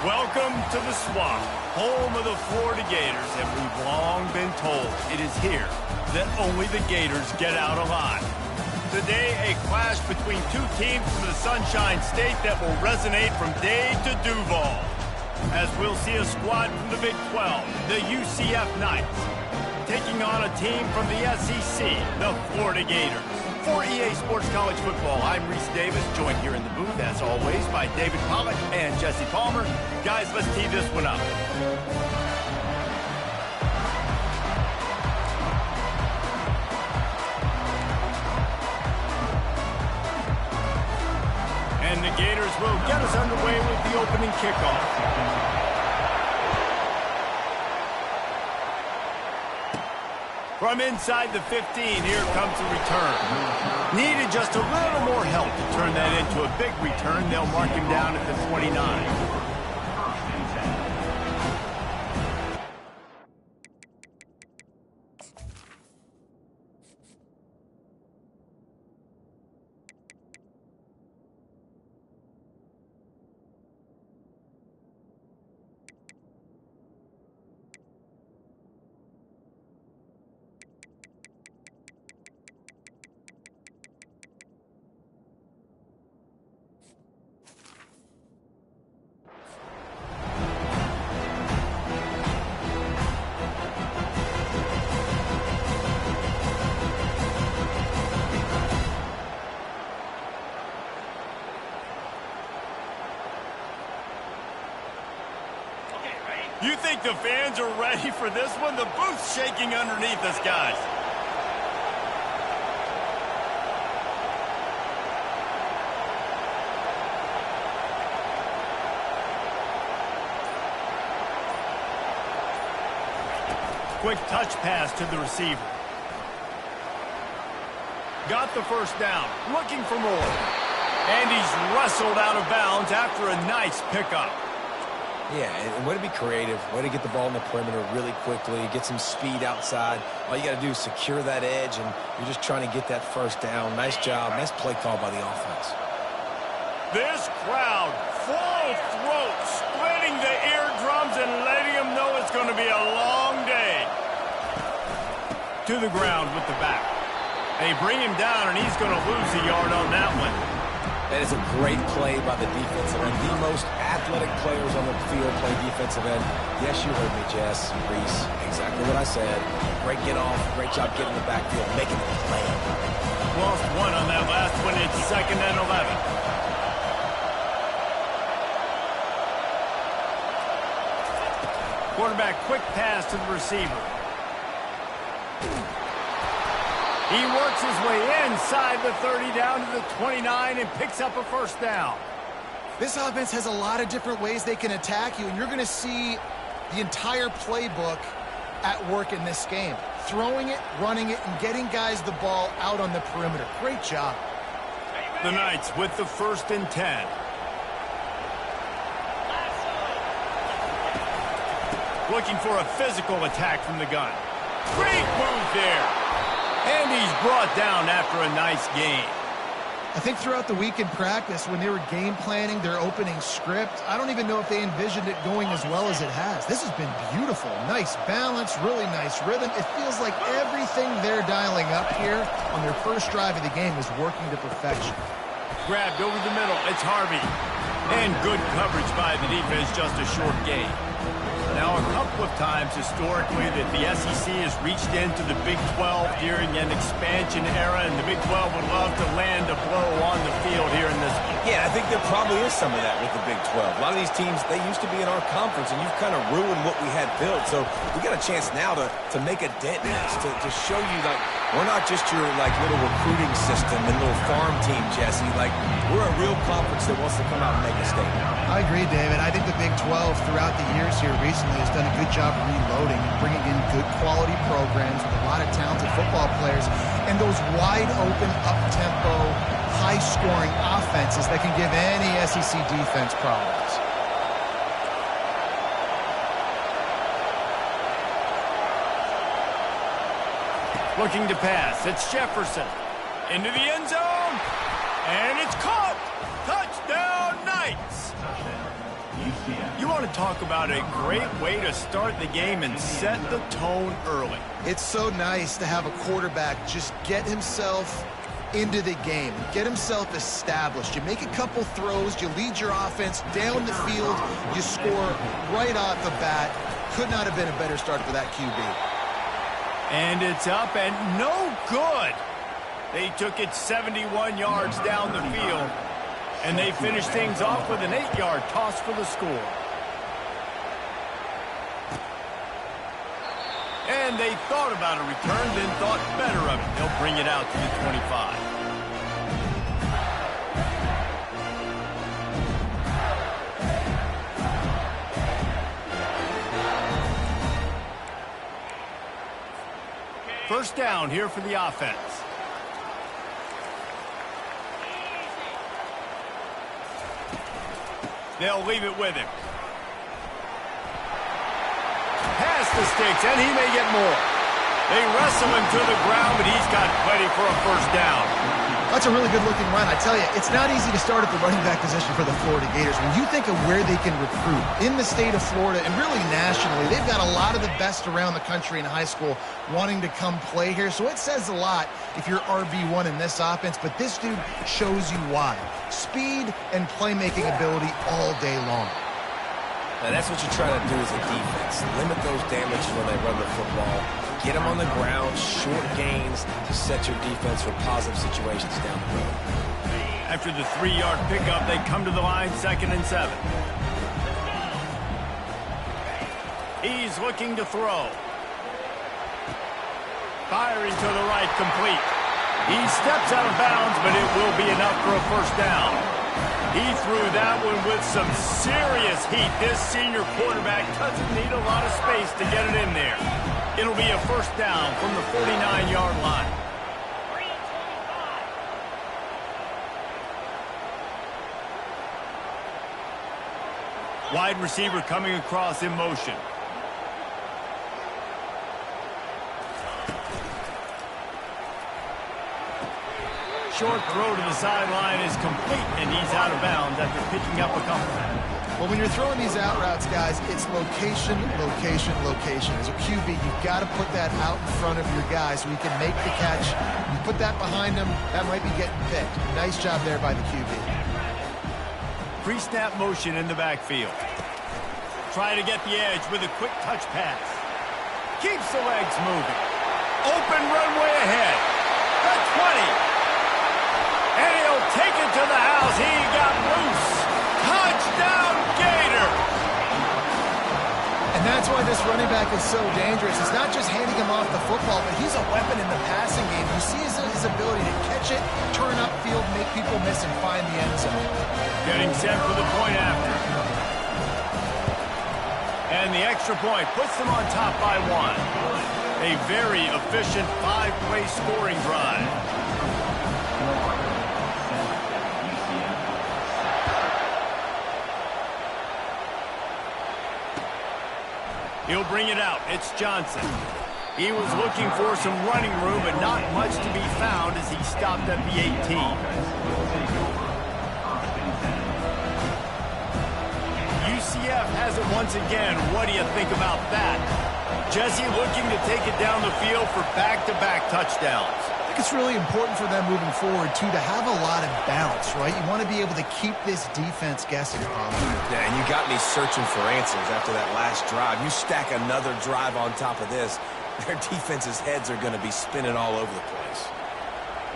Welcome to the Swamp, home of the Florida Gators, and we've long been told it is here that only the Gators get out alive. Today, a clash between two teams from the Sunshine State that will resonate from Dade to Duval. As we'll see a squad from the Big 12, the UCF Knights, taking on a team from the SEC, the Florida Gators. For EA Sports College Football, I'm Reese Davis, joined here in the booth, as always, by David Pollack and Jesse Palmer. Guys, let's tee this one up. And the Gators will get us underway with the opening kickoff. From inside the 15, here comes the return. Needed just a little more help to turn that into a big return. They'll mark him down at the 29. You think the fans are ready for this one? The booth's shaking underneath us, guys. Quick touch pass to the receiver. Got the first down, looking for more. And he's wrestled out of bounds after a nice pickup. Yeah, and way to be creative, way to get the ball in the perimeter really quickly, get some speed outside. All you got to do is secure that edge, and you're just trying to get that first down. Nice job. Nice play call by the offense. This crowd, full throat, splitting the eardrums and letting them know it's going to be a long day. To the ground with the back. They bring him down, and he's going to lose a yard on that one. That is a great play by the defensive end. The most athletic players on the field play defensive end. Yes, you heard me, Jess, Reese. Exactly what I said. Great get off. Great job getting in the backfield, making a play. Lost one on that last one. It's 2nd and 11. Quarterback, quick pass to the receiver. He works his way inside the 30 down to the 29 and picks up a first down. This offense has a lot of different ways they can attack you, and you're going to see the entire playbook at work in this game. Throwing it, running it, and getting guys the ball out on the perimeter. Great job. The Knights with the 1st and 10. Looking for a physical attack from the gun. Great move there. And he's brought down after a nice game. I think throughout the week in practice, when they were game planning their opening script, I don't even know if they envisioned it going as well as it has. This has been beautiful. Nice balance, really nice rhythm. It feels like everything they're dialing up here on their first drive of the game is working to perfection. Grabbed over the middle. It's Harvey. And good coverage by the defense, just a short gain. Now, a couple of times historically that the SEC has reached into the Big 12 during an expansion era, and the Big 12 would love to land a blow on the field here in this one. Yeah, I think there probably is some of that with the Big 12. A lot of these teams, they used to be in our conference, and you've kind of ruined what we had built. So we got a chance now to make a dent in this, to show you, like, we're not just your, like, little recruiting system and little farm team, Jesse. Like, we're a real conference that wants to come out and make a statement. I agree, David. I think the Big 12 throughout the years here recently has done a good job reloading and bringing in good quality programs with a lot of talented football players and those wide open, up-tempo, high-scoring offenses that can give any SEC defense problems. Looking to pass. It's Jefferson. Into the end zone. And it's caught. Touchdown, Knights. You want to talk about a great way to start the game and set the tone early. It's so nice to have a quarterback just get himself into the game, get himself established. You make a couple throws, you lead your offense down the field, you score right off the bat. Could not have been a better start for that QB. And it's up and no good. They took it 71 yards down the field, and they finished things off with an 8-yard toss for the score. And they thought about a return, then thought better of it. They'll bring it out to the 25. First down here for the offense. They'll leave it with him. Past the sticks, and he may get more. They wrestle him to the ground, but he's got plenty for a first down. That's a really good-looking run. I tell you, it's not easy to start at the running back position for the Florida Gators. When you think of where they can recruit in the state of Florida and really nationally, they've got a lot of the best around the country in high school wanting to come play here. So it says a lot if you're RB1 in this offense, but this dude shows you why. Speed and playmaking ability all day long. Now that's what you try to do as a defense. Limit those damages when they run the football. Get them on the ground, short gains to set your defense for positive situations down the road. After the 3-yard pickup, they come to the line, 2nd and 7. He's looking to throw. Firing to the right, complete. He steps out of bounds, but it will be enough for a first down. He threw that one with some serious heat. This senior quarterback doesn't need a lot of space to get it in there. It'll be a first down from the 49-yard line. Wide receiver coming across in motion. Short throw to the sideline is complete, and he's out of bounds after picking up a couple. Well, when you're throwing these out routes, guys, it's location, location, location. As a QB, you've got to put that out in front of your guy so he can make the catch. You put that behind him, that might be getting picked. Nice job there by the QB. Pre-snap motion in the backfield. Try to get the edge with a quick touch pass. Keeps the legs moving. Open runway ahead. The 20. And he'll take it to the house. He got loose. Touchdown, Gator! And that's why this running back is so dangerous. It's not just handing him off the football, but he's a weapon in the passing game. You see his ability to catch it, turn upfield, make people miss, and find the end zone. Getting set for the point after. And the extra point puts them on top by 1. A very efficient 5-play scoring drive. He'll bring it out. It's Johnson. He was looking for some running room, but not much to be found as he stopped at the 18. UCF has it once again. What do you think about that? Jesse looking to take it down the field for back-to-back touchdowns. I think it's really important for them moving forward, too, to have a lot of balance, right? You want to be able to keep this defense guessing. Yeah, and you got me searching for answers after that last drive. You stack another drive on top of this, their defense's heads are going to be spinning all over the place.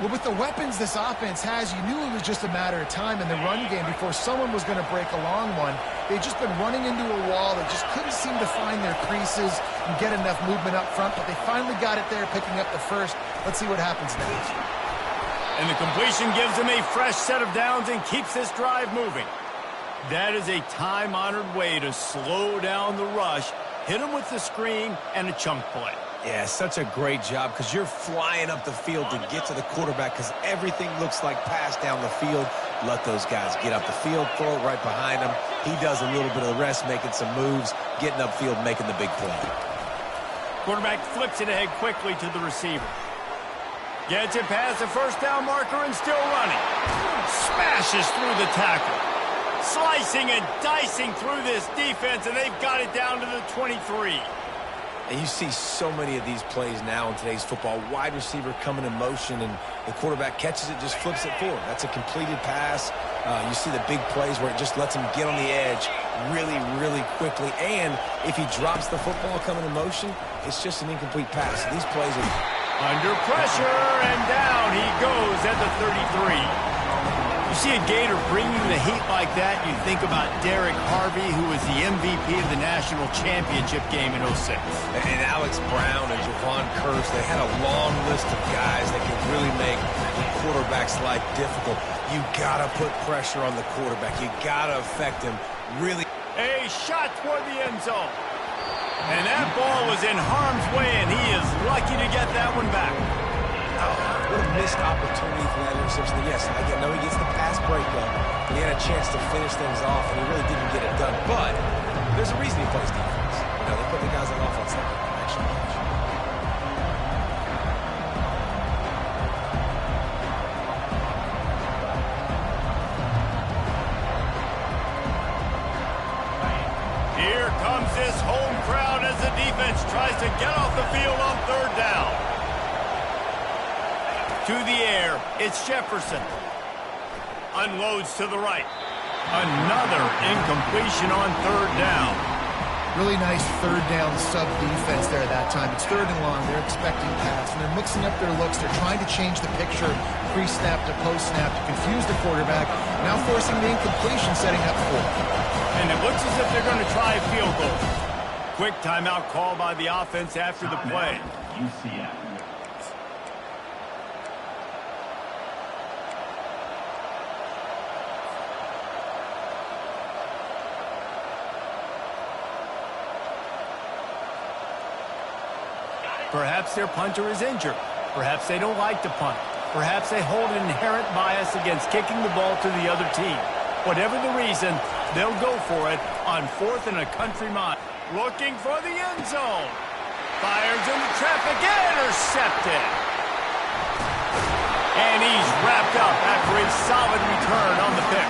Well, with the weapons this offense has, you knew it was just a matter of time in the run game before someone was going to break a long one. They've just been running into a wall. They just couldn't seem to find their creases and get enough movement up front, but they finally got it there, picking up the first. Let's see what happens next. And the completion gives them a fresh set of downs and keeps this drive moving. That is a time-honored way to slow down the rush, hit them with the screen, and a chunk play. Yeah, such a great job because you're flying up the field to get to the quarterback because everything looks like pass down the field. Let those guys get up the field, throw it right behind him. He does a little bit of the rest, making some moves, getting upfield, making the big play. Quarterback flips it ahead quickly to the receiver. Gets it past the first down marker and still running. Smashes through the tackle. Slicing and dicing through this defense, and they've got it down to the 23. And you see so many of these plays now in today's football. Wide receiver coming in motion, and the quarterback catches it, just flips it forward. That's a completed pass. You see the big plays where it just lets him get on the edge really, really quickly. And if he drops the football coming in motion, it's just an incomplete pass. These plays are under pressure, and down he goes at the 33. You see a Gator bringing the heat like that, you think about Derek Harvey, who was the MVP of the national championship game in 06. And Alex Brown and Javon Curse, they had a long list of guys that could really make the quarterback's life difficult. You got to put pressure on the quarterback. You got to affect him really. A shot toward the end zone. And that ball was in harm's way, and he is lucky to get that one back. Oh, what a missed opportunity for that interception. Yes, I know he gets the pass breakup, and he had a chance to finish things off, and he really didn't get it done. But there's a reason he plays defense. You know, they put the guys on offense like that. Here comes this home crowd as the defense tries to get off the field on third down. To the air, it's Jefferson. Unloads to the right. Another incompletion on third down. Really nice third down sub defense there at that time. It's third and long. They're expecting pass, and they're mixing up their looks. They're trying to change the picture pre-snap to post-snap to confuse the quarterback. Now forcing the incompletion, setting up fourth. And it looks as if they're going to try a field goal. Quick timeout call by the offense after the play. UCF. Perhaps their punter is injured. Perhaps they don't like to punt. Perhaps they hold an inherent bias against kicking the ball to the other team. Whatever the reason, they'll go for it on fourth and a country mile. Looking for the end zone. Fires into traffic, intercepted. And he's wrapped up after a solid return on the pick.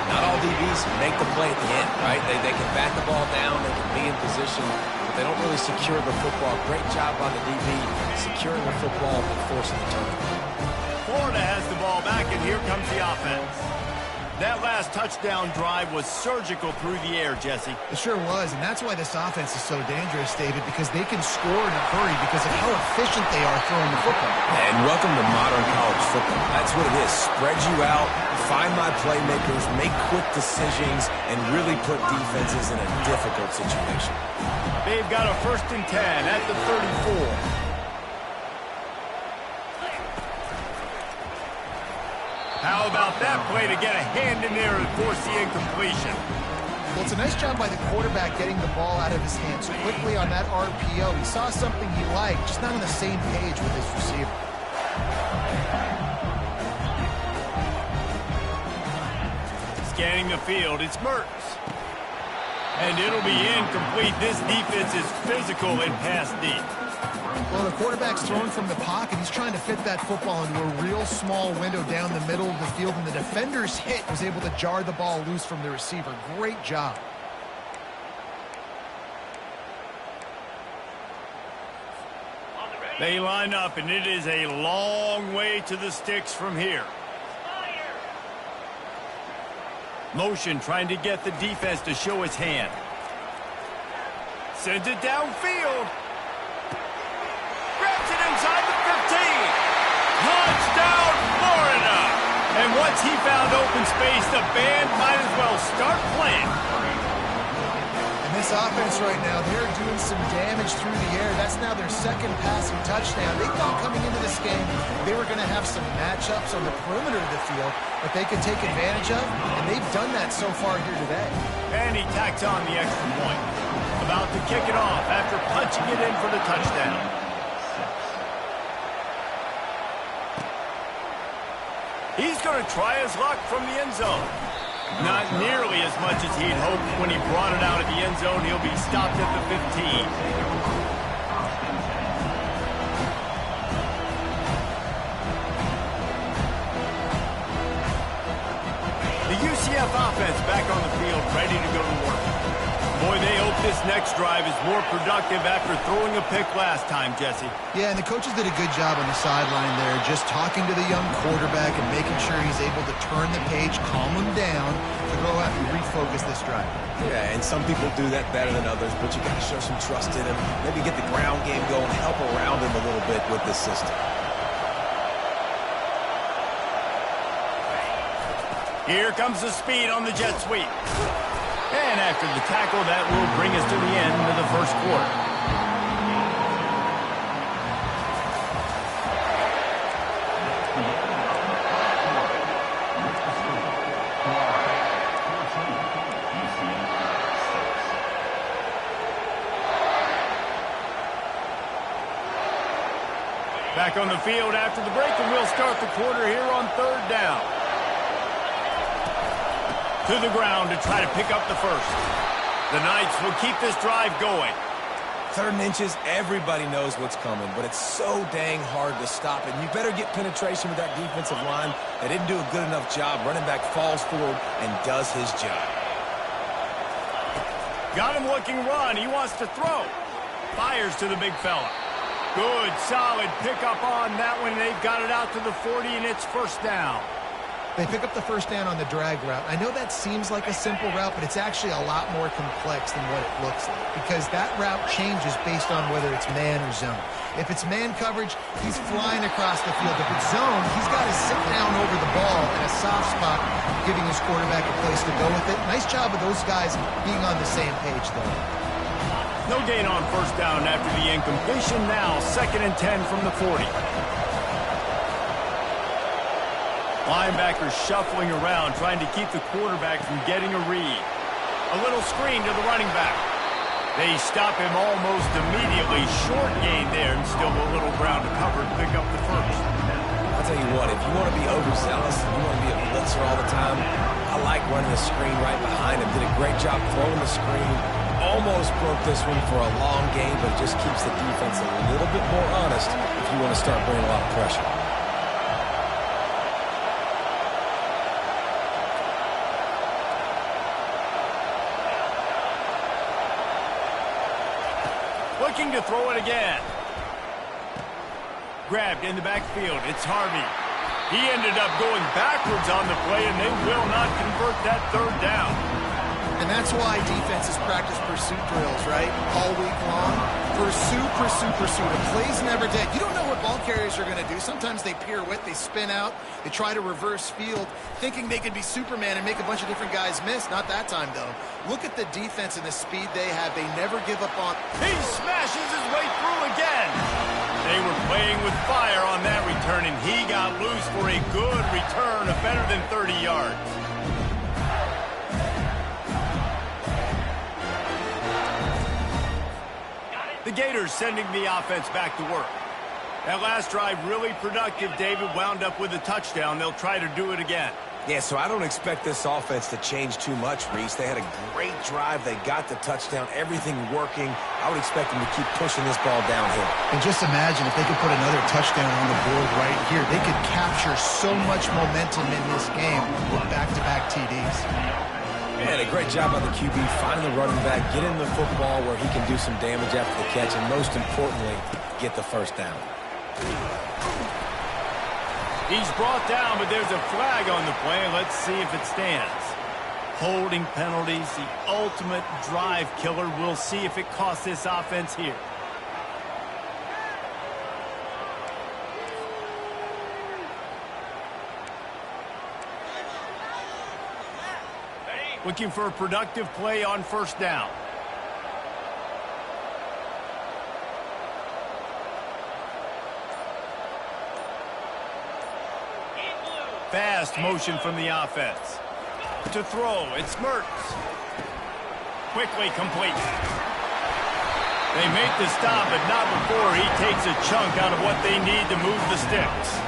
Not all DBs make the play at the end, right? They can bat the ball down, they can be in position, but they don't really secure the football. Great job on the DB securing the football and forcing the turnover. Florida has the ball back, and here comes the offense. That last touchdown drive was surgical through the air, Jesse. It sure was, and that's why this offense is so dangerous, David, because they can score in a hurry because of how efficient they are throwing the football. And welcome to modern college football. That's what it is. Spread you out, find my playmakers, make quick decisions, and really put defenses in a difficult situation. They've got a 1st and 10 at the 34. How about that play to get a hand in there and force the incompletion? Well, it's a nice job by the quarterback getting the ball out of his hands quickly on that RPO. He saw something he liked, just not on the same page with his receiver. Scanning the field, it's Mertz. And it'll be incomplete. This defense is physical and pass deep. Well, the quarterback's thrown from the pocket. He's trying to fit that football into a real small window down the middle of the field, and the defender's hit was able to jar the ball loose from the receiver. Great job. They line up, and it is a long way to the sticks from here. Motion trying to get the defense to show his hand. Sends it downfield. Grabs it inside the 15. Touchdown, Florida. And once he found open space, the band might as well start playing. And this offense right now, they're doing some damage through the air. That's now their second passing touchdown. They thought coming into this game they were going to have some matchups on the perimeter of the field that they could take advantage of, and they've done that so far here today. And he tacks on the extra point. About to kick it off after punching it in for the touchdown. He's going to try his luck from the end zone. Not nearly as much as he'd hoped when he brought it out of the end zone. He'll be stopped at the 15. The The UCF offense back on the field, ready to go to work. Boy, they hope this next drive is more productive after throwing a pick last time, Jesse. Yeah, and the coaches did a good job on the sideline there, just talking to the young quarterback and making sure he's able to turn the page, calm him down, to go out and refocus this drive. Yeah, and some people do that better than others, but you got to show some trust in him. Maybe get the ground game going, help around him a little bit with this system. Here comes the speed on the jet sweep. And after the tackle, that will bring us to the end of the first quarter. Back on the field after the break, and we'll start the quarter here on third down. To the ground to try to pick up the first. The Knights will keep this drive going. 3rd and inches, everybody knows what's coming, but it's so dang hard to stop it. You better get penetration with that defensive line. They didn't do a good enough job. Running back falls forward and does his job. Got him looking run. He wants to throw. Fires to the big fella. Good, solid pickup on that one. They've got it out to the 40, and it's first down. They pick up the first down on the drag route. I know that seems like a simple route, but it's actually a lot more complex than what it looks like, because that route changes based on whether it's man or zone. If it's man coverage, he's flying across the field. If it's zone, he's got to sit down over the ball in a soft spot, giving his quarterback a place to go with it. Nice job of those guys being on the same page, though. No gain on first down after the incompletion. Now 2nd and 10 from the 40. Linebackers shuffling around, trying to keep the quarterback from getting a read. A little screen to the running back. They stop him almost immediately. Short gain there, and still a little ground to cover to pick up the first. I'll tell you what, if you want to be overzealous, you want to be a blitzer all the time, I like running the screen right behind him. Did a great job throwing the screen. Almost broke this one for a long game, but just keeps the defense a little bit more honest if you want to start bringing a lot of pressure. Looking to throw it again. Grabbed in the backfield. It's Harvey. He ended up going backwards on the play, and they will not convert that 3rd down. And that's why defenses practice pursuit drills, right? All week long. Pursue, pursue, pursue. The play's never dead. You don't know what ball carriers are going to do. Sometimes they pirouette, they spin out, they try to reverse field, thinking they could be Superman and make a bunch of different guys miss. Not that time, though. Look at the defense and the speed they have. They never give up on. He smashes his way through again. They were playing with fire on that return, and he got loose for a good return of better than 30 yards. The Gators sending the offense back to work. That last drive really productive. David wound up with a touchdown. They'll try to do it again. Yeah, so I don't expect this offense to change too much, Reese. They had a great drive. They got the touchdown. Everything working. I would expect them to keep pushing this ball downhill. And just imagine if they could put another touchdown on the board right here. They could capture so much momentum in this game with back-to-back TDs. Man, a great job by the QB finding the running back, getting the football where he can do some damage after the catch, and most importantly, get the first down. He's brought down, but there's a flag on the play. Let's see if it stands. Holding penalties, the ultimate drive killer. We'll see if it costs this offense here. Looking for a productive play on first down. Fast motion from the offense. To throw, it's Mertz. Quickly complete. They make the stop, but not before he takes a chunk out of what they need to move the sticks.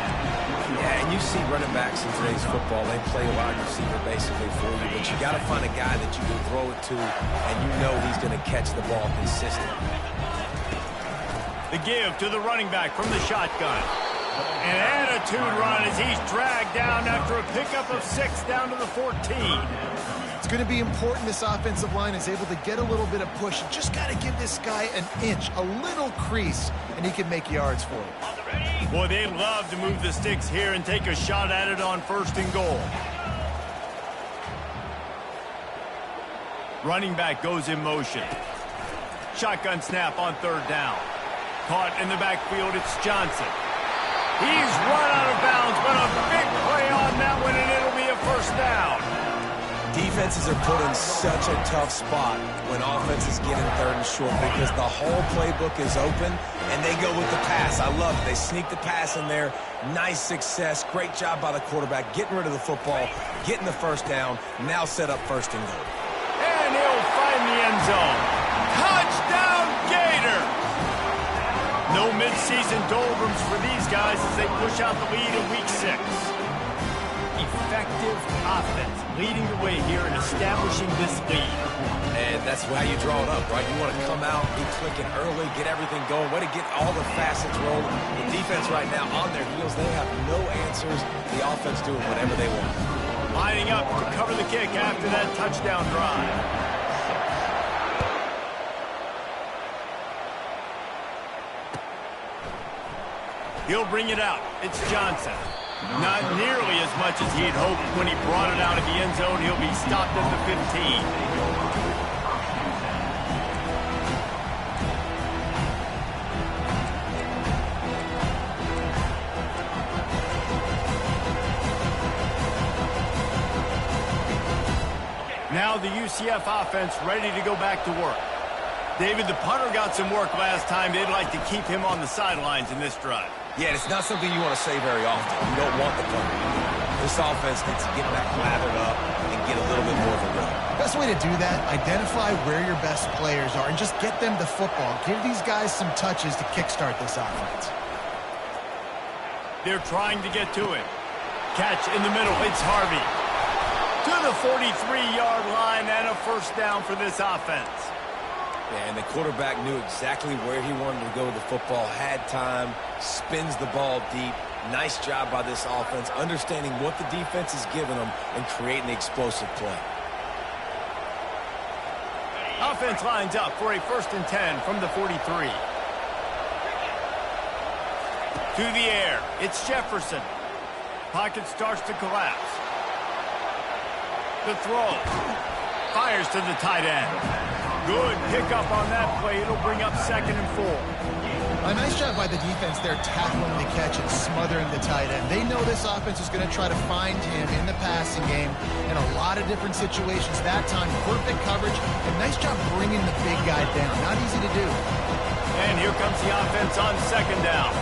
Yeah, and you see running backs in today's football, they play a wide receiver basically for you, but you got to find a guy that you can throw it to, and you know he's going to catch the ball consistently. The give to the running back from the shotgun. An attitude run as he's dragged down after a pickup of 6 down to the 14. It's going to be important this offensive line is able to get a little bit of push. You just got to give this guy an inch, a little crease, and he can make yards for you. Boy, they love to move the sticks here and take a shot at it on 1st and goal. Running back goes in motion. Shotgun snap on 3rd down. Caught in the backfield, it's Johnson. He's run out of bounds, but a big play on that one, and it'll be a 1st down. Defenses are put in such a tough spot when offenses get in 3rd and short because the whole playbook is open, and they go with the pass. I love it. They sneak the pass in there. Nice success. Great job by the quarterback getting rid of the football, getting the 1st down, now set up 1st and goal. And he'll find the end zone. Touchdown, Gators! No midseason doldrums for these guys as they push out the lead in Week 6. Effective offense leading the way here and establishing this lead. And that's how you draw it up, right? You want to come out, be clicking early, get everything going, way to get all the facets rolling. The defense right now on their heels, they have no answers. The offense doing whatever they want. Lining up to cover the kick after that touchdown drive. He'll bring it out. It's Johnson. Not nearly as much as he'd hoped when he brought it out of the end zone. He'll be stopped at the 15. Now the UCF offense ready to go back to work. David, the punter got some work last time. They'd like to keep him on the sidelines in this drive. Yeah, it's not something you want to say very often. You don't want the punter. This offense needs to get back lathered up and get a little bit more of a run. Best way to do that, identify where your best players are and just get them the football. Give these guys some touches to kickstart this offense. They're trying to get to it. Catch in the middle. It's Harvey. To the 43-yard line and a 1st down for this offense. Yeah, and the quarterback knew exactly where he wanted to go with the football, had time, spins the ball deep. Nice job by this offense, understanding what the defense is giving them and creating the explosive play. Offense lines up for a 1st and 10 from the 43. To the air, it's Jefferson. Pocket starts to collapse. The throw. Fires to the tight end. Good pickup on that play. It'll bring up 2nd and 4. A nice job by the defense there tackling the catch and smothering the tight end. They know this offense is going to try to find him in the passing game in a lot of different situations. That time, perfect coverage and nice job bringing the big guy down. Not easy to do. And here comes the offense on 2nd down.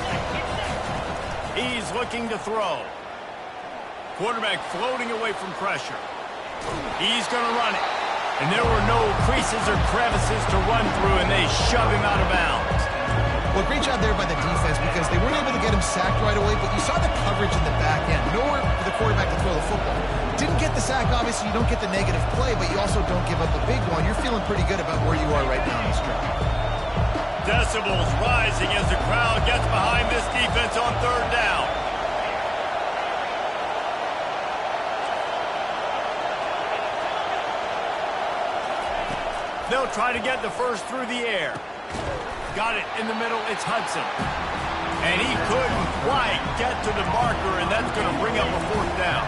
He's looking to throw. Quarterback floating away from pressure. He's going to run it. And there were no creases or crevices to run through, and they shove him out of bounds. Well, great job there by the defense because they weren't able to get him sacked right away, but you saw the coverage in the back end. Nowhere for the quarterback to throw the football. Didn't get the sack, obviously. You don't get the negative play, but you also don't give up a big one. You're feeling pretty good about where you are right now in this drive. Decibels rising as the crowd gets behind this defense on 3rd down. They'll try to get the 1st through the air. Got it in the middle. It's Hudson. And he couldn't quite get to the marker, and that's going to bring up a 4th down.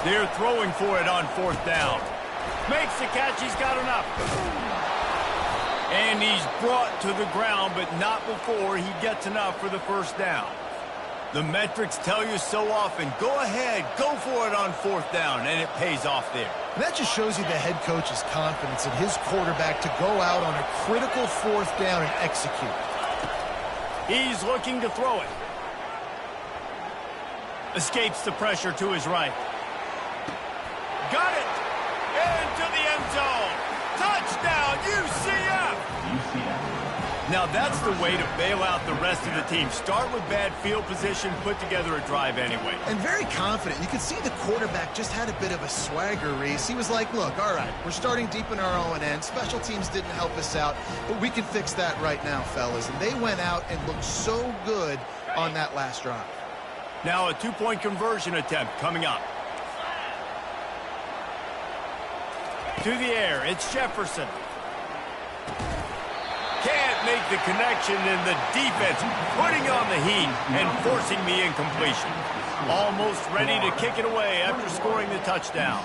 They're throwing for it on 4th down. Makes the catch. He's got enough. And he's brought to the ground, but not before he gets enough for the 1st down. The metrics tell you so often, go ahead, go for it on 4th down, and it pays off there. And that just shows you the head coach's confidence in his quarterback to go out on a critical 4th down and execute. He's looking to throw it. Escapes the pressure to his right. Got it! Into the end zone! Touchdown, UCF! Now that's the way to bail out the rest of the team. Start with bad field position, put together a drive anyway. And very confident. You can see the quarterback just had a bit of a swagger, Reese. He was like, look, all right, we're starting deep in our own end. Special teams didn't help us out, but we can fix that right now, fellas. And they went out and looked so good on that last drive. Now a two-point conversion attempt coming up. To the air, it's Jefferson. Can't make the connection, and the defense putting on the heat and forcing the incompletion. Almost ready to kick it away after scoring the touchdown.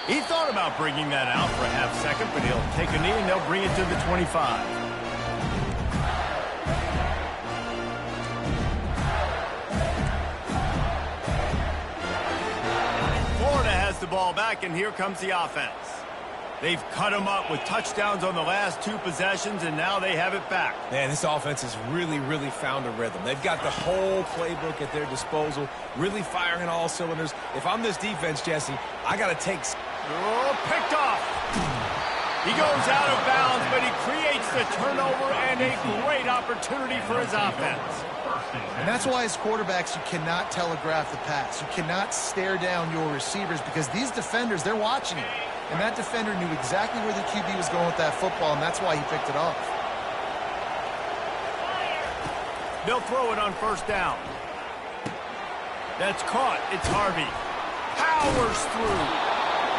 He thought about bringing that out for a half second, but he'll take a knee and they'll bring it to the 25. The ball back, and here comes the offense. They've cut them up with touchdowns on the last two possessions, and now they have it back. Man, this offense has really found a rhythm. They've got the whole playbook at their disposal, really firing on all cylinders. If I'm this defense, Jesse, I got to take... Oh, picked off. He goes out of bounds, but he creates the turnover and a great opportunity for his offense. And that's why as quarterbacks, you cannot telegraph the pass. You cannot stare down your receivers because these defenders, they're watching it. And that defender knew exactly where the QB was going with that football, and that's why he picked it off. They'll throw it on first down. That's caught. It's Harvey. Powers through.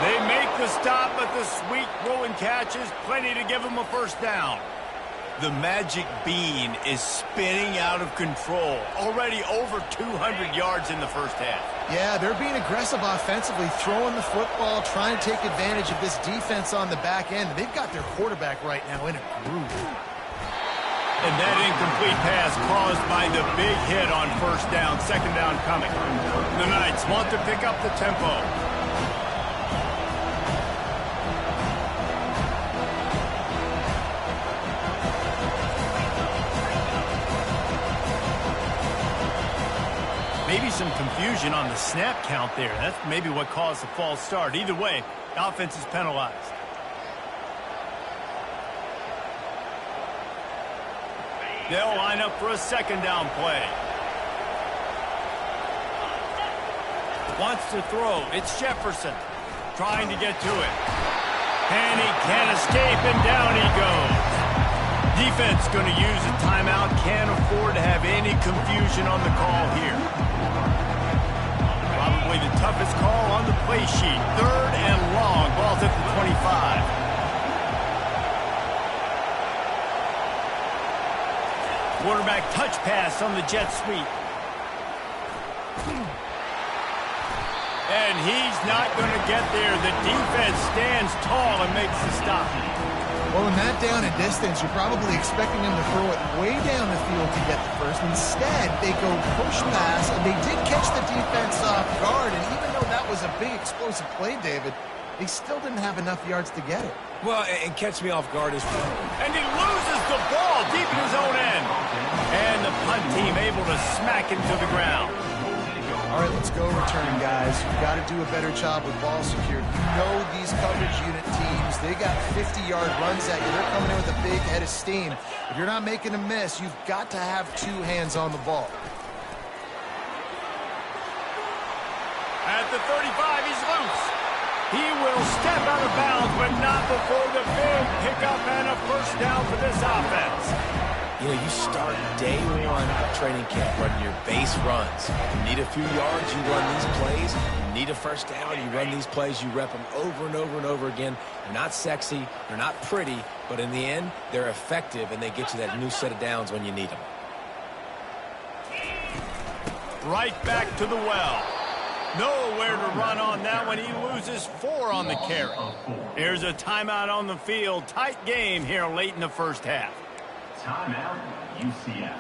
They make the stop, but the sweet throw and catch is plenty to give them a first down. The magic bean is spinning out of control. Already over 200 yards in the first half. Yeah, they're being aggressive offensively, throwing the football, trying to take advantage of this defense on the back end. They've got their quarterback right now in a groove. And that incomplete pass caused by the big hit on first down, second down coming. The Knights want to pick up the tempo. Maybe some confusion on the snap count there. That's maybe what caused the false start. Either way, the offense is penalized. They'll line up for a second down play. Wants to throw. It's Jefferson trying to get to it. And he can't escape, and down he goes. Defense going to use a timeout. Can't afford to have any confusion on the call here. Probably the toughest call on the play sheet. Third and long. Ball's at the 25. Quarterback touch pass on the jet sweep. And he's not going to get there. The defense stands tall and makes the stop. Well, in that down and distance, you're probably expecting them to throw it way down the field to get the first. Instead, they go push pass, and they did catch the defense off guard. And even though that was a big explosive play, David, they still didn't have enough yards to get it. Well, and catch me off guard as well. And he loses the ball deep in his own end. And the punt team able to smack him to the ground. All right, let's go return, guys. You've got to do a better job with ball security. You know these coverage unit teams, they got 50-yard runs at you. They're coming in with a big head of steam. If you're not making a miss, you've got to have two hands on the ball. At the 35, he's loose. He will step out of bounds, but not before the big pickup and a first down for this offense. You know, you start day one of training camp running your base runs. You need a few yards, you run these plays. You need a first down, you run these plays. You rep them over and over and over again. They're not sexy, they're not pretty, but in the end, they're effective, and they get you that new set of downs when you need them. Right back to the well. Nowhere to run on that one. He loses 4 on the carry. Here's a timeout on the field. Tight game here late in the first half. Timeout, UCF.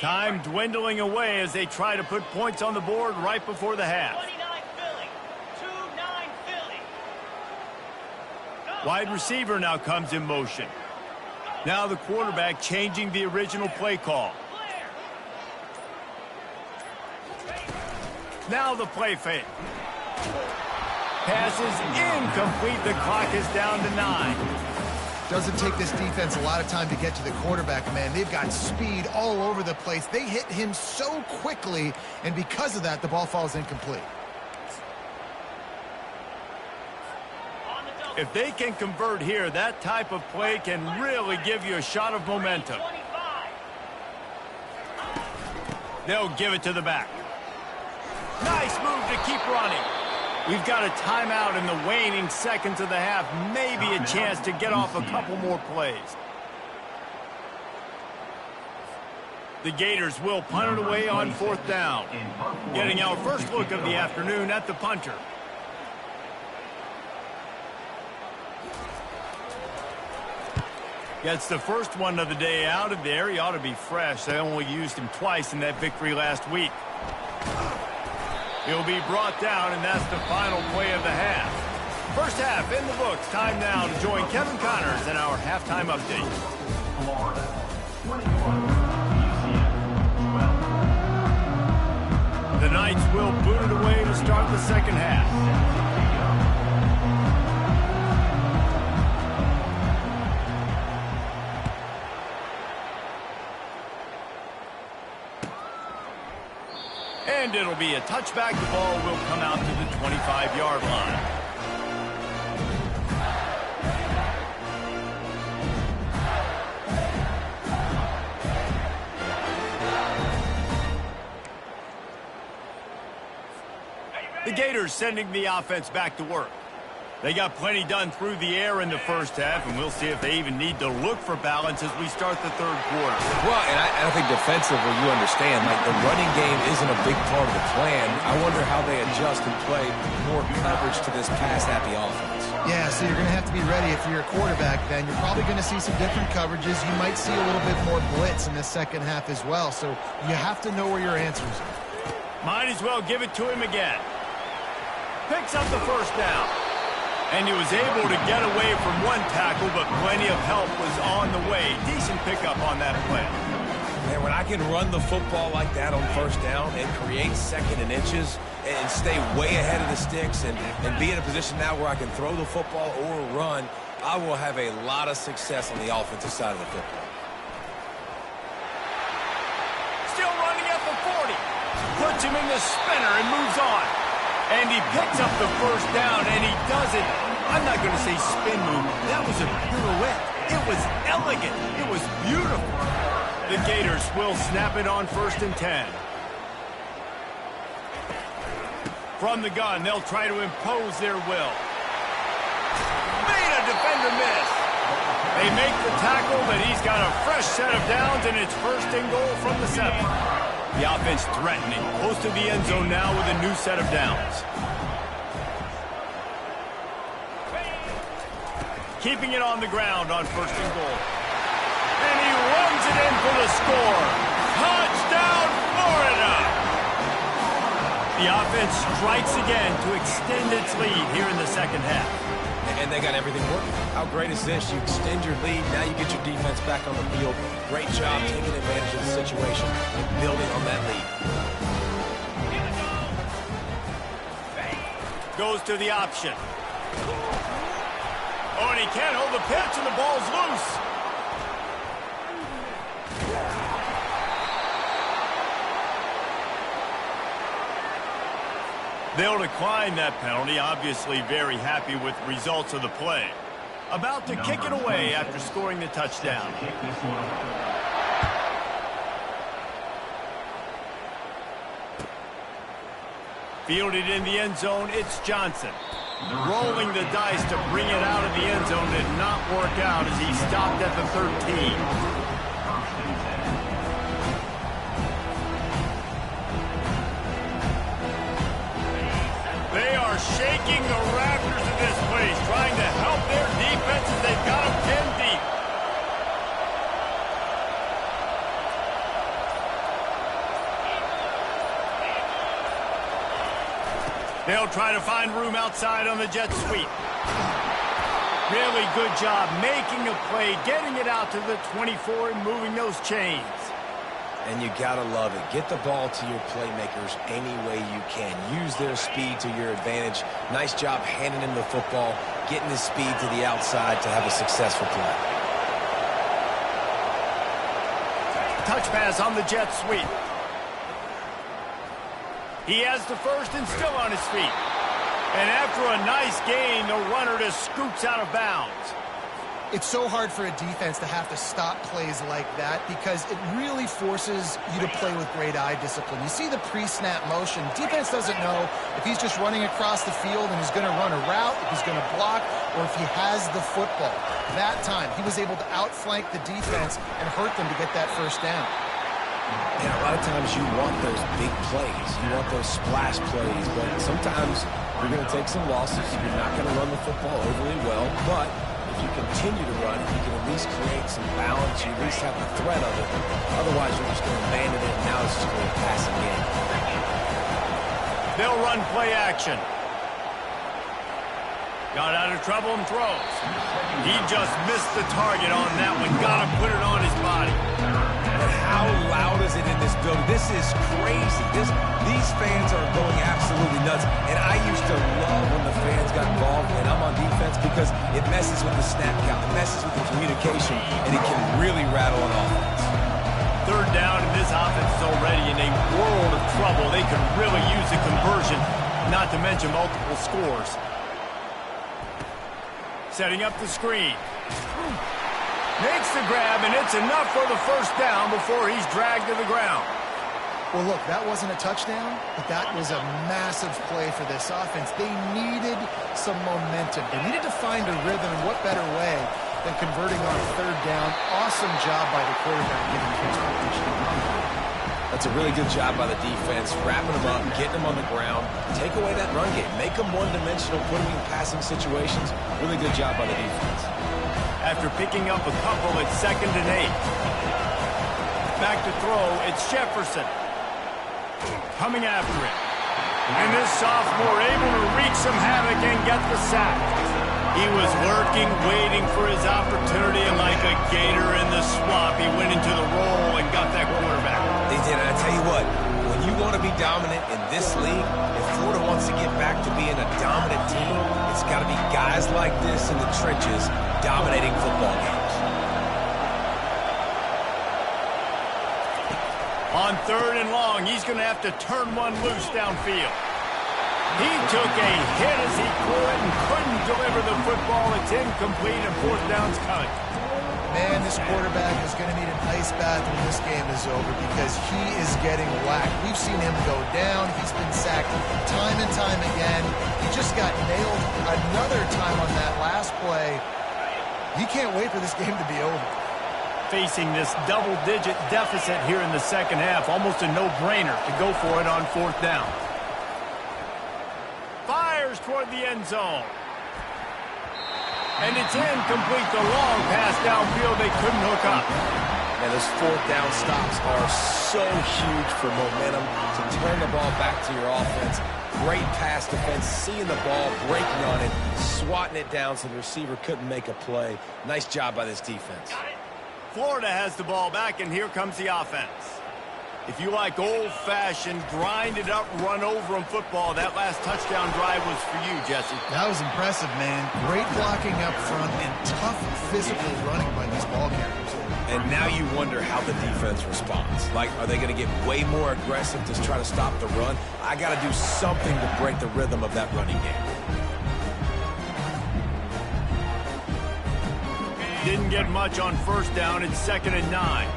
Time dwindling away as they try to put points on the board right before the half. Wide receiver now comes in motion. Now the quarterback changing the original play call. Now the play fake. Pass is incomplete. The clock is down to 9. Doesn't take this defense a lot of time to get to the quarterback, man. They've got speed all over the place. They hit him so quickly, and because of that, the ball falls incomplete. If they can convert here, that type of play can really give you a shot of momentum. They'll give it to the back. Nice move to keep running. We've got a timeout in the waning seconds of the half. Maybe a chance to get off a couple more plays. The Gators will punt it away on 4th down. Getting our first look of the afternoon at the punter. Gets the first one of the day out of there. He ought to be fresh. They only used him twice in that victory last week. He'll be brought down, and that's the final play of the half. First half in the books. Time now to join Kevin Connors in our halftime update. Florida, 21, UCF, 12. The Knights will boot it away to start the second half. And it'll be a touchback. The ball will come out to the 25-yard line. The Gators sending the offense back to work. They got plenty done through the air in the first half, and we'll see if they even need to look for balance as we start the third quarter. Well, and I think defensively, you understand, like the running game isn't a big part of the plan. I wonder how they adjust and play more coverage to this pass-happy offense. Yeah, so you're going to have to be ready if you're a quarterback then. You're probably going to see some different coverages. You might see a little bit more blitz in the second half as well, so you have to know where your answers are. Might as well give it to him again. Picks up the first down. And he was able to get away from one tackle, but plenty of help was on the way. Decent pickup on that play. And when I can run the football like that on first down and create second and inches and stay way ahead of the sticks and be in a position now where I can throw the football or run, I will have a lot of success on the offensive side of the football. Still running at the 40. Puts him in the spinner and moves on. And he picks up the first down, and he does it. I'm not going to say spin move. That was a pirouette. It was elegant. It was beautiful. The Gators will snap it on 1st and 10. From the gun, they'll try to impose their will. Made a defender miss. They make the tackle, but he's got a fresh set of downs, and it's 1st and goal from the 7. The offense threatening, close to the end zone now with a new set of downs. Keeping it on the ground on 1st and goal. And he runs it in for the score. Touchdown, Florida! The offense strikes again to extend its lead here in the second half. And they got everything working. How great is this? You extend your lead, now you get your defense back on the field. Great job taking advantage of the situation and building on that lead. Goes to the option. Oh, and he can't hold the pitch, and the ball's loose. They'll decline that penalty, obviously very happy with the results of the play. About to kick it away after scoring the touchdown. Fielded in the end zone, it's Johnson. Rolling the dice to bring it out of the end zone did not work out as he stopped at the 13. They are shaking the rafters of this place, trying to help their defense as they've got them pinned deep. They'll try to find room outside on the jet sweep. Really good job making a play, getting it out to the 24 and moving those chains. And you gotta love it. Get the ball to your playmakers any way you can. Use their speed to your advantage. Nice job handing him the football, getting his speed to the outside to have a successful play. Touch pass on the jet sweep. He has the first and still on his feet. And after a nice gain, the runner just scoots out of bounds. It's so hard for a defense to have to stop plays like that because it really forces you to play with great eye discipline. You see the pre-snap motion. Defense doesn't know if he's just running across the field and he's going to run a route, if he's going to block, or if he has the football. That time, he was able to outflank the defense and hurt them to get that first down. And a lot of times you want those big plays. You want those splash plays, but sometimes you're going to take some losses. You're not going to run the football overly well, but if you continue to run, you can at least create some balance. You at least have the threat of it. Otherwise, you're just going to abandon it, and now it's just going to be a passing game. They'll run play action. Got out of trouble and throws. He just missed the target on that one. Got to put it on his body. And how loud is it in this building? This is crazy. These fans are going absolutely nuts. And I used to love when the fans got involved, and I'm on defense because it messes with the snap count. It messes with the communication, and it can really rattle an offense. Third down, and this offense is already in a world of trouble. They could really use a conversion, not to mention multiple scores. Setting up the screen. Makes the grab, and it's enough for the first down before he's dragged to the ground. Well, look, that wasn't a touchdown, but that was a massive play for this offense. They needed some momentum. They needed to find a rhythm, and what better way than converting on third down. Awesome job by the quarterback giving transportation. That's a really good job by the defense, wrapping them up, getting them on the ground. Take away that run game. Make them one-dimensional, put them in passing situations. Really good job by the defense. After picking up a couple, it's 2nd and 8. Back to throw, it's Jefferson. Coming after it. And this sophomore able to wreak some havoc and get the sack. He was lurking, waiting for his opportunity, and like a gator in the swamp, he went into the roll and got that quarterback. They did, and I tell you what, when you want to be dominant in this league, if Florida wants to get back to being a dominant team, it's got to be guys like this in the trenches dominating football games. On 3rd and long, he's going to have to turn one loose downfield. He took a hit as he could and couldn't deliver the football. It's incomplete and 4th down's coming. Man, this quarterback is going to need an ice bath when this game is over because he is getting whacked. We've seen him go down. He's been sacked time and time again. He just got nailed another time on that last play. He can't wait for this game to be over. Facing this double-digit deficit here in the second half, almost a no-brainer to go for it on 4th down. Fires toward the end zone. And it's incomplete. The long pass downfield, they couldn't hook up. And those 4th down stops are so huge for momentum to turn the ball back to your offense. Great pass defense, seeing the ball, breaking on it, swatting it down so the receiver couldn't make a play. Nice job by this defense. Florida has the ball back, and here comes the offense. If you like old-fashioned, grind-it-up, run-over-'em football, that last touchdown drive was for you, Jesse. That was impressive, man. Great blocking up front and tough physical running by these ball carriers. And now you wonder how the defense responds. Like, are they going to get way more aggressive to try to stop the run? I got to do something to break the rhythm of that running game. Didn't get much on 1st down. It's 2nd and 9.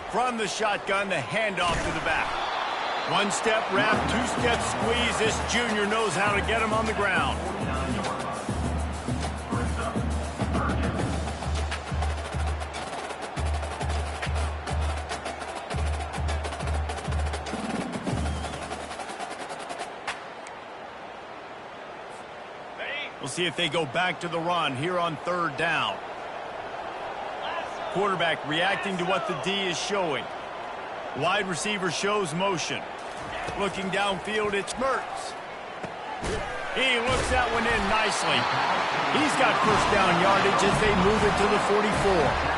From the shotgun, the handoff to the back. One-step wrap, two-step squeeze. This junior knows how to get him on the ground. We'll see if they go back to the run here on 3rd down. Quarterback reacting to what the D is showing. Wide receiver shows motion. Looking downfield, it's Mertz. He looks that one in nicely. He's got first down yardage as they move it to the 44.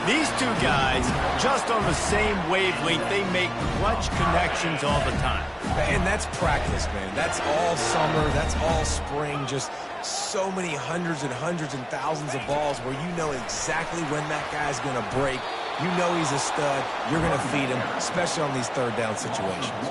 These two guys, just on the same wavelength, they make clutch connections all the time. And that's practice, man. That's all summer. That's all spring. Just so many hundreds and thousands of balls where you know exactly when that guy's going to break. You know he's a stud. You're going to feed him, especially on these third down situations.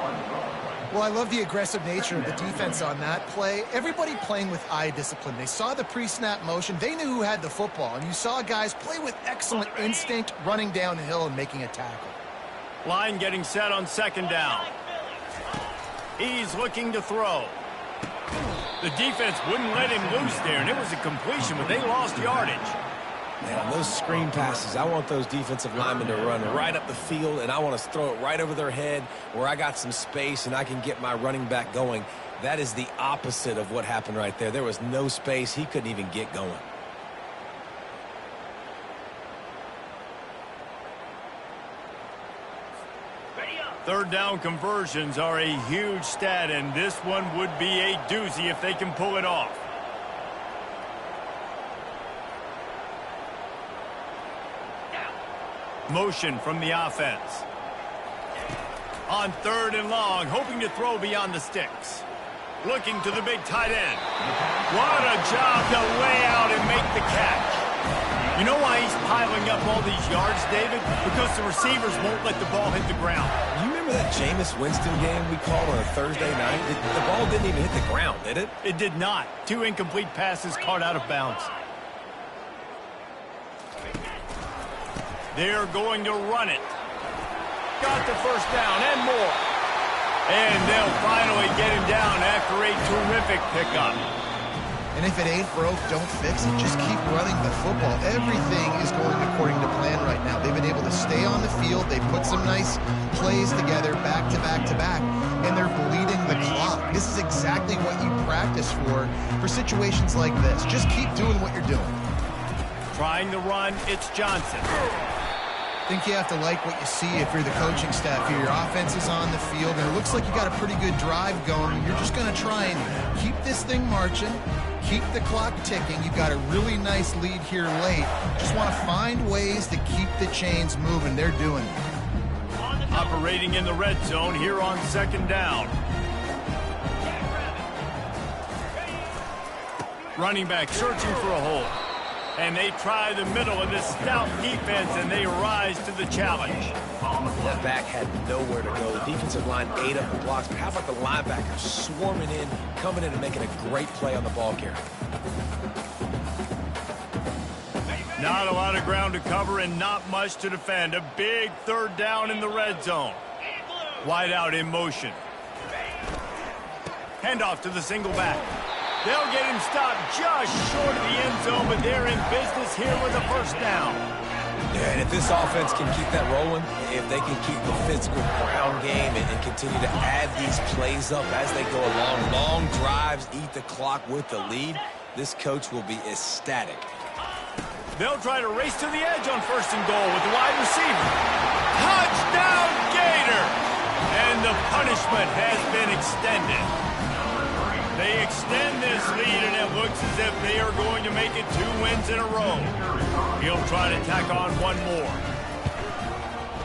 Well, I love the aggressive nature of the defense on that play. Everybody playing with eye discipline. They saw the pre-snap motion. They knew who had the football. And you saw guys play with excellent instinct, running down the hill and making a tackle. Line getting set on second down. He's looking to throw. The defense wouldn't let him loose there, and it was a completion, but they lost yardage. Man, those screen passes, I want those defensive linemen to run right up the field, and I want to throw it right over their head where I got some space and I can get my running back going. That is the opposite of what happened right there. There was no space. He couldn't even get going. Third down conversions are a huge stat, and this one would be a doozy if they can pull it off. Motion from the offense. On third and long, hoping to throw beyond the sticks. Looking to the big tight end. What a job to lay out and make the catch. You know why he's piling up all these yards, David? Because the receivers won't let the ball hit the ground. You remember that Jameis Winston game we called on a Thursday night? The ball didn't even hit the ground, did it? It did not. 2 incomplete passes caught out of bounds. They're going to run it. Got the first down and more. And they'll finally get him down after a terrific pickup. And if it ain't broke, don't fix it. Just keep running the football. Everything is going according to plan right now. They've been able to stay on the field. They put some nice plays together back to back to back, and they're bleeding the clock. This is exactly what you practice for situations like this. Just keep doing what you're doing. Trying the run, it's Johnson. I think you have to like what you see if you're the coaching staff here. Your offense is on the field, and it looks like you got a pretty good drive going. You're just going to try and keep this thing marching, keep the clock ticking. You've got a really nice lead here late. Just want to find ways to keep the chains moving. They're doing it. Operating in the red zone here on second down. Running back searching for a hole. And they try the middle of this stout defense, and they rise to the challenge. That back had nowhere to go. The defensive line ate up the blocks, but how about the linebackers swarming in, coming in and making a great play on the ball carrier? Not a lot of ground to cover and not much to defend. A big third down in the red zone. Wide out in motion. Handoff to the single back. They'll get him stopped just short of the end zone, but they're in business here with a first down. Yeah, and if this offense can keep that rolling, if they can keep the physical ground game and continue to add these plays up as they go along, long drives, eat the clock with the lead, this coach will be ecstatic. They'll try to race to the edge on first and goal with the wide receiver. Touchdown, Gator! And the punishment has been extended. They extend this lead, and it looks as if they are going to make it 2 wins in a row. He'll try to tack on one more.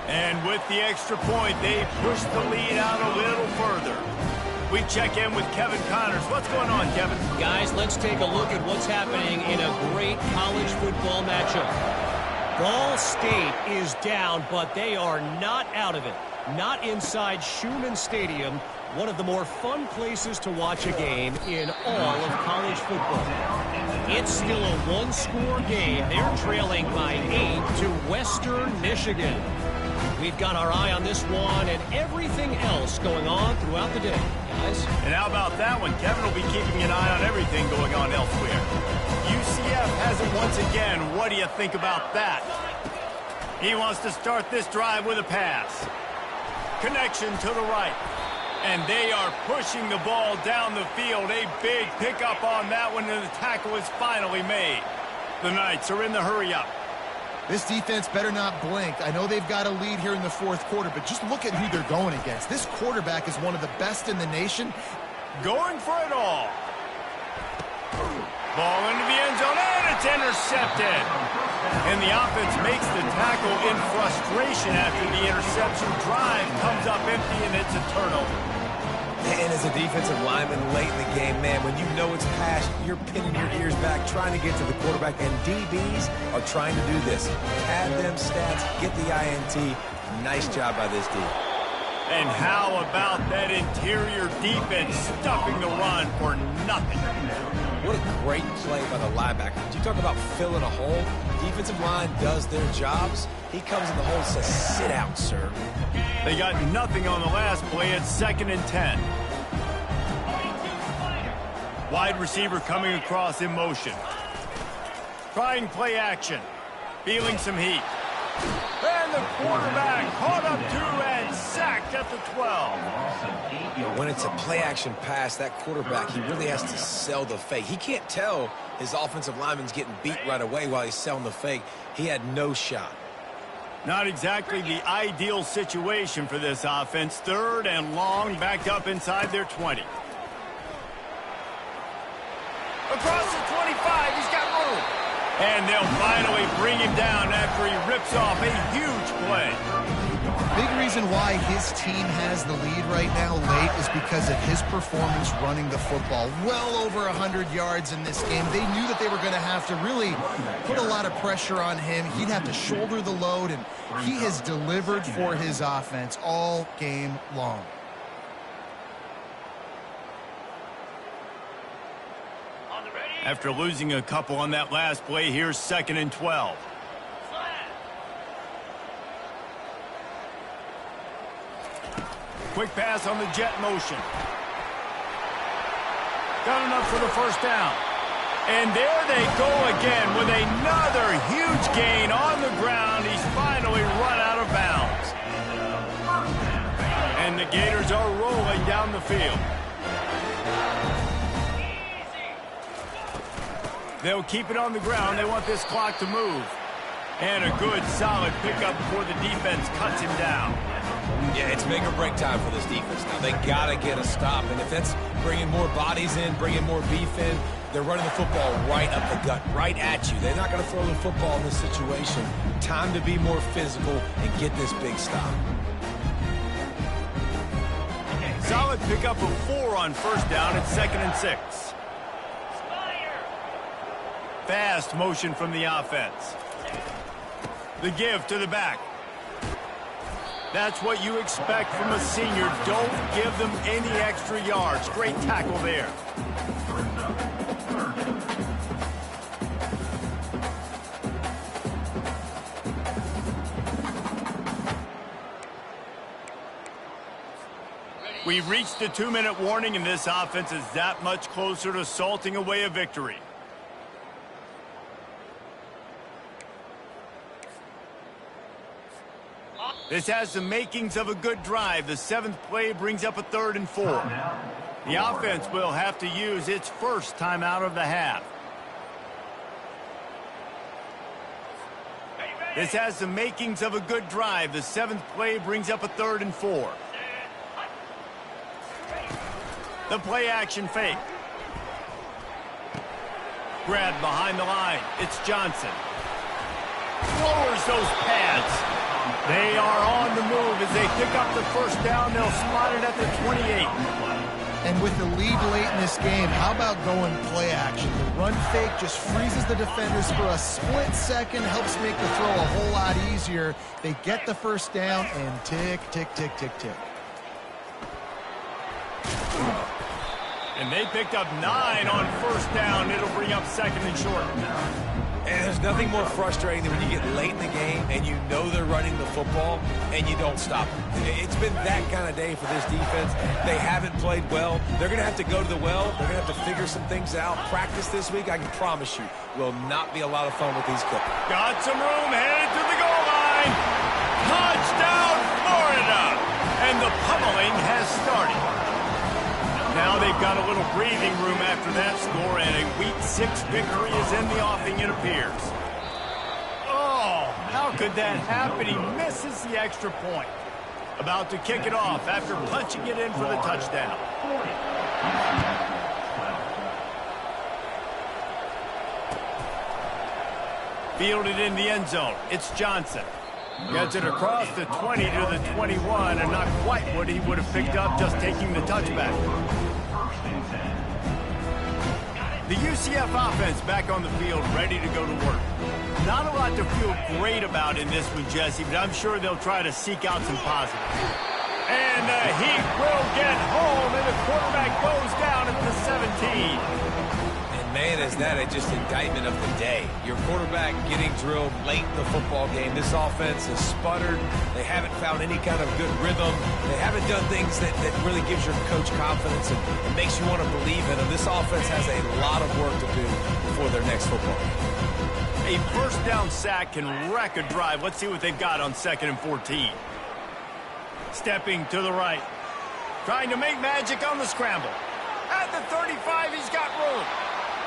And with the extra point, they push the lead out a little further. We check in with Kevin Connors. What's going on, Kevin? Guys, let's take a look at what's happening in a great college football matchup. Ball State is down, but they are not out of it. Not inside Schumann Stadium, one of the more fun places to watch a game in all of college football. It's still a one-score game. They're trailing by 8 to Western Michigan. We've got our eye on this one and everything else going on throughout the day, guys. And how about that one? Kevin will be keeping an eye on everything going on elsewhere. UCF has it once again. What do you think about that? He wants to start this drive with a pass. Connection to the right. And they are pushing the ball down the field. A big pickup on that one, and the tackle is finally made. The Knights are in the hurry-up. This defense better not blink. I know they've got a lead here in the fourth quarter, but just look at who they're going against. This quarterback is one of the best in the nation. Going for it all. Ball into the end zone, and it's intercepted. And the offense makes the tackle in frustration after the interception. Drive comes up empty, and it's a turnover. And as a defensive lineman late in the game, man, when you know it's pass, you're pinning your ears back, trying to get to the quarterback, and DBs are trying to do this. Add them stats, get the INT. Nice job by this D. And how about that interior defense stuffing the run for nothing? What a great play by the linebacker. Did you talk about filling a hole? Defensive line does their jobs. He comes in the hole and says, sit out, sir. They got nothing on the last play. It's 2nd and 10. Wide receiver coming across in motion. Trying play action. Feeling some heat. And the quarterback caught up to and sacked at the 12. When it's a play-action pass, that quarterback, he really has to sell the fake. He can't tell his offensive lineman's getting beat right away while he's selling the fake. He had no shot. Not exactly the ideal situation for this offense. 3rd and long, backed up inside their 20. Across the 25, he's got room. And they'll finally bring him down after he rips off a huge play. Big reason why his team has the lead right now late is because of his performance running the football. Well over 100 yards in this game. They knew that they were going to have to really put a lot of pressure on him. He'd have to shoulder the load, and he has delivered for his offense all game long. After losing a couple on that last play, here's 2nd and 12. Quick pass on the jet motion. Got enough for the first down. And there they go again with another huge gain on the ground. He's finally run out of bounds. And the Gators are rolling down the field. They'll keep it on the ground. They want this clock to move. And a good, solid pickup before the defense cuts him down. Yeah, it's make or break time for this defense. Now, they got to get a stop. And if that's bringing more bodies in, bringing more beef in, they're running the football right up the gut, right at you. They're not going to throw the football in this situation. Time to be more physical and get this big stop. Solid pickup of 4 on first down. It's 2nd and 6. Fast motion from the offense. The give to the back. That's what you expect from a senior. Don't give them any extra yards. Great tackle there. We've reached the 2-minute warning, and this offense is that much closer to salting away a victory. This has the makings of a good drive. The 7th play brings up a 3rd and 4. The offense will have to use its first timeout of the half. This has the makings of a good drive. The 7th play brings up a 3rd and 4. The play action fake. Grabbed behind the line. It's Johnson. Lowers those pads. They are on the move as they pick up the first down. They'll spot it at the 28. And with the lead late in this game, how about going play action? The run fake just freezes the defenders for a split second, helps make the throw a whole lot easier. They get the first down and tick, tick, tick, tick, tick. And they picked up 9 on first down. It'll bring up 2nd and short. And there's nothing more frustrating than when you get late in the game and you know they're running the football and you don't stop them. It's been that kind of day for this defense. They haven't played well. They're going to have to go to the well. They're going to have to figure some things out. Practice this week, I can promise you, will not be a lot of fun with these cookies. Got some room, headed to the goal line. Touchdown, Florida! And the pummeling has started. Now they've got a little breathing room after that score, and a Week 6 victory is in the offing, it appears. Oh, How could that happen? He misses the extra point. About to kick it off after punching it in for the touchdown. Fielded in the end zone. It's Johnson. Gets it across the 20 to the 21, and not quite what he would have picked up just taking the touchback. The UCF offense back on the field, ready to go to work. Not a lot to feel great about in this one, Jesse, but I'm sure they'll try to seek out some positives. And the Heat will get home, and the quarterback goes down at the 17. And man, is that just indictment of the day. Your quarterback getting drilled late in the football game. This offense has sputtered. They haven't found any kind of good rhythm. They haven't done things that really gives your coach confidence and makes you want to believe in them. This offense has a lot of work to do before their next football game. A first down sack can wreck a drive. Let's see what they've got on 2nd and 14. Stepping to the right. Trying to make magic on the scramble. At the 35, he's got room.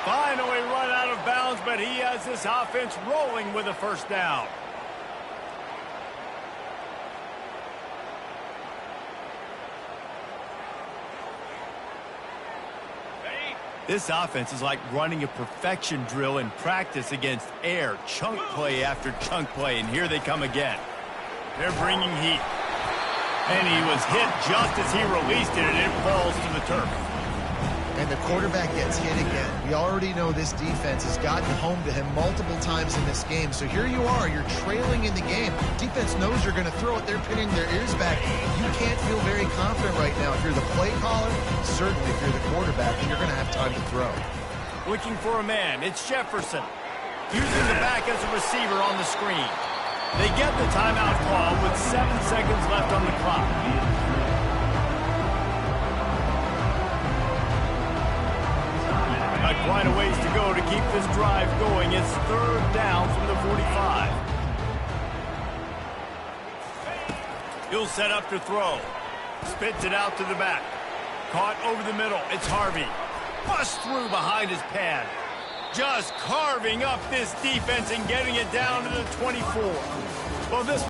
Finally run out of bounds, but he has this offense rolling with a first down. This offense is like running a perfection drill in practice against air. Chunk play after chunk play, and here they come again. They're bringing heat. And he was hit just as he released it, and it falls to the turf. And the quarterback gets hit again. We already know this defense has gotten home to him multiple times in this game. So here you are, you're trailing in the game. Defense knows you're going to throw it. They're pinning their ears back. You can't feel very confident right now. If you're the play caller, certainly if you're the quarterback, then you're going to have time to throw. Looking for a man. It's Jefferson. Using the back as a receiver on the screen. They get the timeout call with 7 seconds left on the clock. Not quite a ways to go to keep this drive going. It's 3rd down from the 45. He'll set up to throw. Spits it out to the back. Caught over the middle. It's Harvey. Bust through behind his pad. Just carving up this defense and getting it down to the 24. Well, this